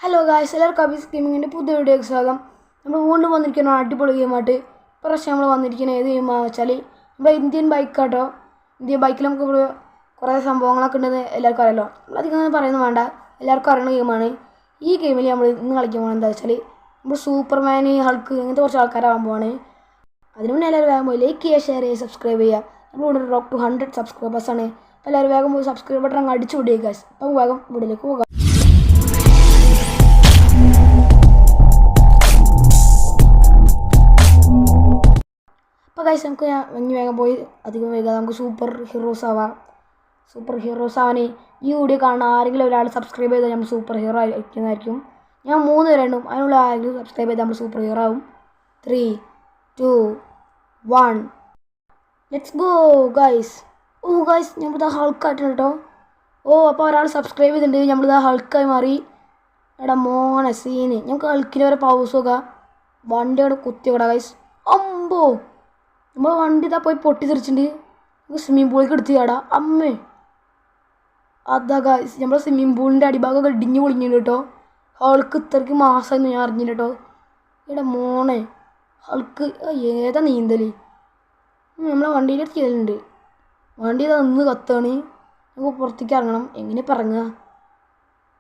Hello guys, എല്ലാവർക്കും അബീസ് ഗെയിമിങ്ങിൻ്റെ പുതിയ വീഡിയോയ്ക്ക് സ്വാഗതം. നമ്മൾ വീണ്ടും വന്നിരിക്കുന്ന അടിപൊളി ഗെയിമായിട്ട് ഇപ്രാവശ്യം നമ്മൾ വന്നിരിക്കുന്ന ഏത് ഗെയിമാണെന്ന് വെച്ചാൽ നമ്മുടെ ഇന്ത്യൻ ബൈക്കാട്ടോ. ഇന്ത്യൻ ബൈക്കിൽ നമുക്ക് കുറേ സംഭവങ്ങളൊക്കെ ഉണ്ടെന്ന് എല്ലാവർക്കും അറിയാമല്ലോ. അധികം പറയുന്നത് വേണ്ട, എല്ലാവർക്കും അറിയുന്ന ഗെയിമാണ്. ഈ ഗെയിമിൽ നമ്മൾ ഇന്ന് കളിക്കാൻ പോകുന്നത് എന്താ വെച്ചാൽ നമ്മൾ സൂപ്പർമാൻ, ഹൾക്ക് ഇങ്ങനത്തെ കുറച്ച് ആൾക്കാരാകാൻ പോവാണ്. അതിന് മുന്നേ എല്ലാവരും വേഗം പോയി ലൈക്ക് ചെയ്യുക, ഷെയർ ചെയ്യുക, സബ്സ്ക്രൈബ് ചെയ്യുക. നമ്മളിവിടെ റോക്ക് ടു 100 സബ്സ്ക്രൈബേഴ്സാണ്. അപ്പോൾ എല്ലാവരും വേഗം പോയി സബ്സ്ക്രൈബ് ബട്ടൺ അങ്ങ് അടിച്ചു വിടുക ഗൈസ്. അപ്പോൾ വേഗം വീഡിയോയിലേക്ക് പോകാം. അപ്പോൾ ഗൈസ് നമുക്ക് ഇനി വേഗം പോയി അധികം വൈകാതെ നമുക്ക് സൂപ്പർ ഹീറോസ് ആവാൻ ഈ വീഡിയോ കാണുന്ന ആരെങ്കിലും ഒരാൾ സബ്സ്ക്രൈബ് ചെയ്താൽ നമ്മൾ സൂപ്പർ ഹീറോ ആയിരിക്കുന്നതായിരിക്കും. ഞാൻ 3 പേരുണ്ടും അതിനുള്ള ആരെങ്കിലും സബ്സ്ക്രൈബ് ചെയ്താൽ നമ്മൾ സൂപ്പർ ഹീറോ ആവും. 3, 2, 1 ലെറ്റ്സ് ഗോ ഗൈസ്. ഗൈസ് നമ്മളിതാ ഹൾക്കായിട്ടുണ്ട് കേട്ടോ. അപ്പോൾ ഒരാൾ സബ്സ്ക്രൈബ് ചെയ്തിട്ടുണ്ട്, നമ്മളിതാ ഹൾക്കായി മാറി. എടാ മോനെ സീന്, ഞങ്ങൾക്ക് ഹൾക്കിന് വരെ പൗസ് നോക്കാം. വണ്ടി അവിടെ കുത്തിയോടാ ഗൈസ്. അമ്പോ നമ്മൾ വണ്ടി ഇതാ പോയി പൊട്ടിത്തെറിച്ചിട്ടുണ്ട്. സ്വിമ്മിങ് പൂളിലേക്ക് എടുത്ത് ചാടാ അമ്മേ. അതാ ഗൈസ് നമ്മൾ സ്വിമ്മിങ് പൂളിൻ്റെ അടിഭാഗമൊക്കെ ഇടിഞ്ഞ് പൊളിഞ്ഞിട്ടുണ്ട് കേട്ടോ. ഹൾക്ക് ഇത്രയ്ക്ക് മാസമായിരുന്നു ഞാൻ അറിഞ്ഞില്ല കേട്ടോ. എടാ മോനെ ഹൾക്ക് ഏതാ നീന്തൽ. നമ്മളെ വണ്ടിയിലെടുത്ത് ചെയ്യലുണ്ട്. വണ്ടി ഇതാ നിന്ന് കത്താണ്. നമുക്ക് പുറത്തേക്ക് ഇറങ്ങണം. എങ്ങനെ ഇറങ്ങുക?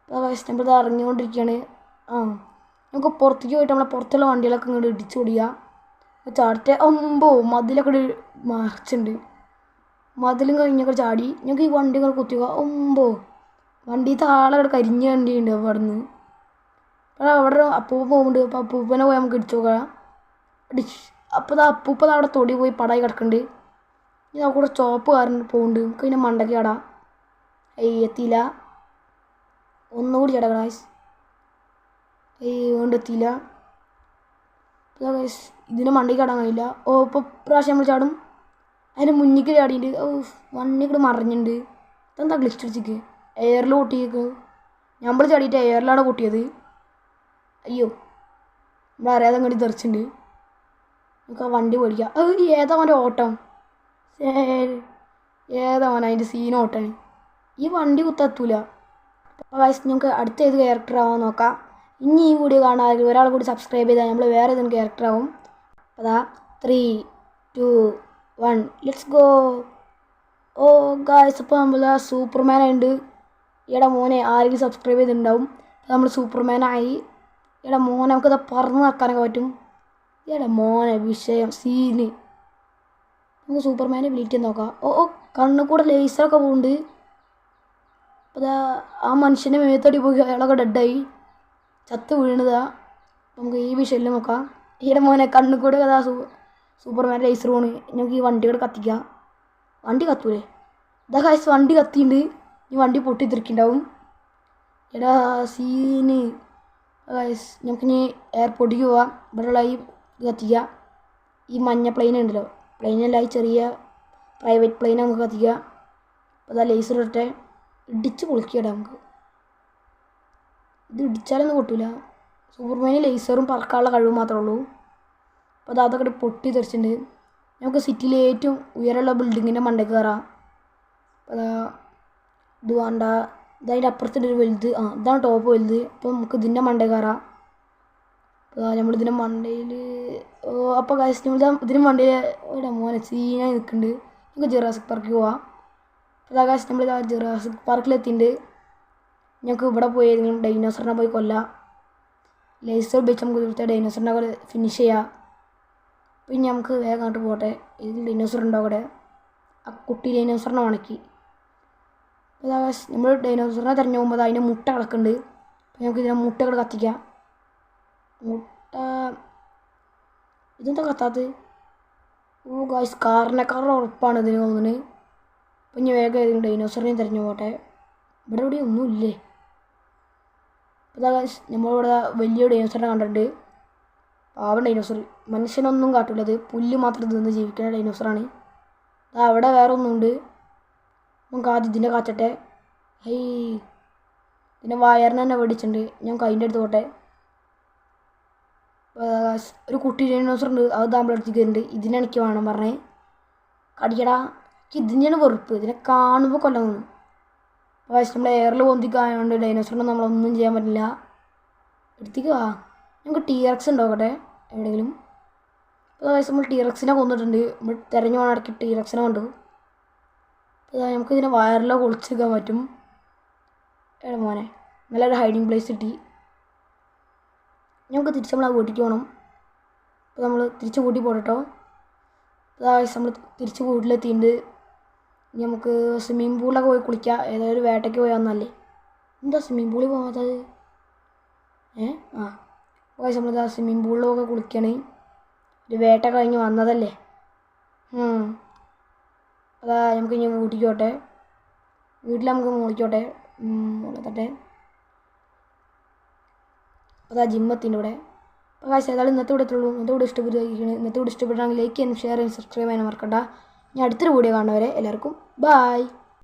അപ്പോൾ ഗൈസ് നമ്മൾ ഇത് ഇറങ്ങിക്കൊണ്ടിരിക്കുകയാണ്. നമുക്ക് പുറത്തേക്ക് പോയിട്ട് നമ്മളെ പുറത്തുള്ള വണ്ടികളൊക്കെ ഇങ്ങോട്ട് ഇടിച്ചു പൊടിയുക. ചാടിയിട്ട് മതിലൊക്കെ മറിച്ചുണ്ട്. മതിലും കഴിഞ്ഞൊക്കെ ചാടി ഞങ്ങൾക്ക് ഈ വണ്ടി ഇങ്ങനെ കുത്തിക്കുക. വണ്ടി താളെ അവിടെ കരിഞ്ഞ വണ്ടിയുണ്ട് അവിടെ നിന്ന്. അപ്പോൾ അവിടെ അപ്പൂപ്പ പോകുന്നുണ്ട്. അപ്പോൾ അപ്പൂപ്പനെ പോയി നമുക്ക് ഇടിച്ചു നോക്കാം. അപ്പോൾ അപ്പൂപ്പ അവിടെ തൊടി പോയി പടായി കിടക്കുന്നുണ്ട്. ഇനി നമുക്ക് കൂടെ ചോപ്പ് കാരണം പോകുന്നുണ്ട്. നമുക്ക് ഇതിനെ മണ്ടയ്ക്ക് ചാടാം. എത്തിയില്ല. ഒന്നുകൂടി ചാടാം ഗൈസ്. എത്തിയില്ല. ഗൈസ് ഇതിന് മണ്ടയ്ക്ക് ചാടാൻ കഴിയില്ല. ഇപ്പോൾ പ്രാവശ്യം നമ്മൾ ചാടും. അതിന് മുന്നിക്ക് ചാടിയിട്ട് വണ്ടിക്ക് മറിഞ്ഞിട്ടുണ്ട്. ഇതെന്താ ഗ്ലിച്ച് അടിച്ചിക്ക് എയറിൽ പൊട്ടിയേക്ക്. നമ്മൾ ചാടിയിട്ട് എയറിലാണ് പൊട്ടിയത്. അയ്യോ നമ്മൾ അറിയാതെ അങ്ങോട്ട് തെറിച്ചിട്ടുണ്ട്. നമുക്ക് ആ വണ്ടി പൊടിക്കാം. ഏതാ അവൻ്റെ ഓട്ടം, ഏതാ അവൻ അതിൻ്റെ സീൻ ഓട്ടാണ്. ഈ വണ്ടി കുത്തെത്തൂല. അപ്പോൾ ഗൈസ് നമുക്ക് അടുത്ത ഏത് ക്യാരക്ടർ ആവാൻ നോക്കാം. ഇനി ഈ വീഡിയോ കാണാൻ ഒരാൾ കൂടി സബ്സ്ക്രൈബ് ചെയ്താൽ നമ്മൾ വേറെ ഏതെങ്കിലും ക്യാരക്ടർ ആവും. അപ്പോൾ 3, 2, 1 ലെറ്റ്സ് ഗോ. ഗായ്സ് അപ്പോൾ നമ്മൾ സൂപ്പർമാൻ ഉണ്ട്. ഇവിടെ മോനെ ആരെങ്കിലും സബ്സ്ക്രൈബ് ചെയ്തിട്ടുണ്ടാവും. നമ്മൾ സൂപ്പർമാനായി. ഇവിടെ മോനെ നമുക്കത് പറന്ന് നടക്കാനൊക്കെ പറ്റും. ഇവിടെ മോനെ വിഷയം സീന്. നമുക്ക് സൂപ്പർമാനെ വിളിറ്റ് നോക്കാം. കണ്ണിൽ കൂടെ ലേസറൊക്കെ പോകുന്നുണ്ട്. അപ്പോൾ ആ മനുഷ്യൻ്റെ മേത്തടി പോയി അയാളൊക്കെ ഡെഡായി ചത്ത് വീണതാ. നമുക്ക് ഈ വിഷയം നോക്കാം. ഈടെ മോനെ കണ്ണിൽ കൂടെ കഥാ സൂപ്പർമാൻ ലേസർ പോണ്. നമുക്ക് ഈ വണ്ടി കൂടെ കത്തിക്കാം. വണ്ടി കത്തൂലേ? ഇതാ ഗൈസ് വണ്ടി കത്തിയിട്ടുണ്ട്. ഈ വണ്ടി പൊട്ടിത്തെറിക്കുന്നുണ്ടാവും. എടാ സീന് ഗൈസ്. നമുക്കിനി എയർപോർട്ടിലേക്ക് പോവാം. ഇവിടെയുള്ള ഈ കത്തിക്കുക. ഈ മഞ്ഞ പ്ലെയിൻ ഉണ്ടല്ലോ, പ്ലെയിനല്ല ഈ ചെറിയ പ്രൈവറ്റ് പ്ലെയിൻ നമുക്ക് കത്തിക്കുക. അപ്പോൾ അതാ ലേസർ ഇട്ടെ ഇടിച്ച് പൊളിക്കടാ നമുക്ക്. ഇത് ഇടിച്ചാലൊന്നും പൊട്ടില്ല. സൂപ്പർമാന് ലേസറും പറക്കാനുള്ള കഴിവ് മാത്രമേ ഉള്ളൂ. അപ്പോൾ അതൊക്കെ പൊട്ടി തെറിച്ചിട്ടുണ്ട്. നമുക്ക് സിറ്റിയിലെ ഏറ്റവും ഉയരമുള്ള ബിൽഡിങ്ങിൻ്റെ മണ്ടയ്ക്ക് കയറാം. അപ്പോൾ ഇത് വേണ്ട, ഇതതിൻ്റെ അപ്പുറത്തിൻ്റെ ഒരു വലുത്. ഇതാണ് ടോപ്പ് വലുത്. അപ്പോൾ നമുക്ക് ഇതിൻ്റെ മണ്ടയിൽ കയറാം. അപ്പോൾ നമ്മളിതിൻ്റെ മണ്ടയിൽ അപ്പോൾ ഗൈസ് ഇതിന് മണ്ടയിൽ ഇവിടെ മോനെ സീനായി നിൽക്കുന്നുണ്ട്. നമുക്ക് ജുറാസിക് പാർക്കിൽ പോവാം. അപ്പോൾ ഗൈസ് നമ്മൾ ജുറാസിക് പാർക്കിലെത്തിയിട്ടുണ്ട്. ഞങ്ങൾക്ക് ഇവിടെ പോയി ഏതെങ്കിലും ഡൈനോസറിനെ പോയി കൊല്ലാം. ലേസർ ഉപയോഗിച്ച് നമുക്ക് ഇവിടുത്തെ ഡൈനോസറിനെ അവിടെ ഫിനിഷ് ചെയ്യാം. പിന്നെ നമുക്ക് വേഗം അങ്ങോട്ട് പോട്ടെ. ഏതെങ്കിലും ഡൈനോസർ ഉണ്ടോ അവിടെ? ആ കുട്ടി ഡൈനോസറിനെ ഉണക്കി. അപ്പോൾ നമ്മൾ ഡൈനോസറിനെ തിരഞ്ഞു പോകുമ്പോൾ അതിൻ്റെ മുട്ട കിടക്കുന്നുണ്ട്. അപ്പോൾ നമുക്ക് ഇതിനെ മുട്ട കൂടെ കത്തിക്കാം. മുട്ട ഇതെന്താ കത്താത്തത്? ഗായ്സ് കാറിനേക്കാൾ ഉറപ്പാണ് ഇതിന് തോന്നുന്നത്. അപ്പോൾ ഇനി വേഗം ഏതെങ്കിലും ഡൈനോസറിനെയും തിരഞ്ഞു പോട്ടെ. ഇവിടെ ഒന്നുമില്ലേ? അപ്പോൾ ഗായ്സ് നമ്മളിവിടെ വലിയ ഡൈനോസറിനെ കണ്ടിട്ടുണ്ട്. പാവം ഡൈനോസർ, മനുഷ്യനൊന്നും കാട്ടില്ലത്, പുല്ല് മാത്രം തിന്ന് ജീവിക്കുന്ന ഡൈനോസറാണ്. അവിടെ വേറെ ഒന്നുണ്ട്. നമുക്ക് ആദ്യം ഇതിനെ കാച്ചട്ടെ. ഇതിൻ്റെ വയറിന് തന്നെ വെടിച്ചിട്ടുണ്ട്. ഞാൻ കൈൻ്റെ അടുത്ത് പോട്ടെ. ഒരു കുട്ടി ഡൈനോസർ ഉണ്ട്, അത് താമ്പളെടുത്തേക്ക് വരുന്നുണ്ട്. ഇതിനെനിക്ക് വേണം പറഞ്ഞേ. കടിക്കടാ, ഇതിൻ്റെയാണ് വെറുപ്പ്. ഇതിനെ കാണുമ്പോൾ കൊല്ലം തോന്നും. അപ്പോൾ നമ്മൾ എയറിൽ പൊന്തിക്കായതുകൊണ്ട് ഡൈനോസറിനെ നമ്മളൊന്നും ചെയ്യാൻ പറ്റില്ല. എടുത്തേക്ക് വാ. നമുക്ക് TRX ഉണ്ടാക്കട്ടെ എവിടെയെങ്കിലും. അപ്പോൾ നമ്മൾ TRXനെ കൊന്നിട്ടുണ്ട്. നമ്മൾ തിരഞ്ഞു പോകണം ഇടയ്ക്ക് TRXനെ കണ്ടു. അപ്പോൾ നമുക്കിതിനെ വയറിലൊക്കെ ഒളിച്ചെടുക്കാൻ പറ്റും. എടാ മോനെ നല്ലൊരു ഹൈഡിങ് പ്ലേസ് കിട്ടി. നമുക്ക് തിരിച്ച് നമ്മൾ ആ വീട്ടിലേക്ക് പോകണം. അപ്പോൾ നമ്മൾ തിരിച്ച് കൂട്ടി പോകട്ടോ. അപ്പോൾ നമ്മൾ തിരിച്ച് വീട്ടിലെത്തിയിട്ടുണ്ട്. ഇനി നമുക്ക് സ്വിമ്മിങ് പൂളിലൊക്കെ പോയി കുളിക്കാം. ഏതായാലും ഒരു വേട്ടയ്ക്ക് പോയി വന്നല്ലേ. എന്താ സ്വിമ്മിങ് പൂളിൽ പോകാത്തത്? നമ്മളിതാ സ്വിമ്മിങ് പൂളിലൊക്കെ കുളിക്കണേ. ഒരു വേട്ട കഴിഞ്ഞ് വന്നതല്ലേ. അതാ നമുക്ക് ഇനി വീട്ടിലേക്ക് പോട്ടെ. വീട്ടിൽ നമുക്ക് മോളിക്കോട്ടെ മോളത്തട്ടെ. അതാ ജിമ്മെത്തിൻ്റെ ഇവിടെ. അപ്പോൾ കാശ് ഏതായാലും ഇന്നത്തെ ഇവിടെ എത്തുള്ളൂ. ഇന്നത്തെ ഇവിടെ ഇഷ്ടപ്പെടുകയാണെങ്കിൽ ലൈക്ക് ചെയ്യാനും ഷെയർ ചെയ്യാനും സബ്സ്ക്രൈബ് ചെയ്യാനും മറക്കണ്ട. ഞാൻ അടുത്തൊരു വീഡിയോ കാണുന്നവരെ എല്ലാവർക്കും ബായ്.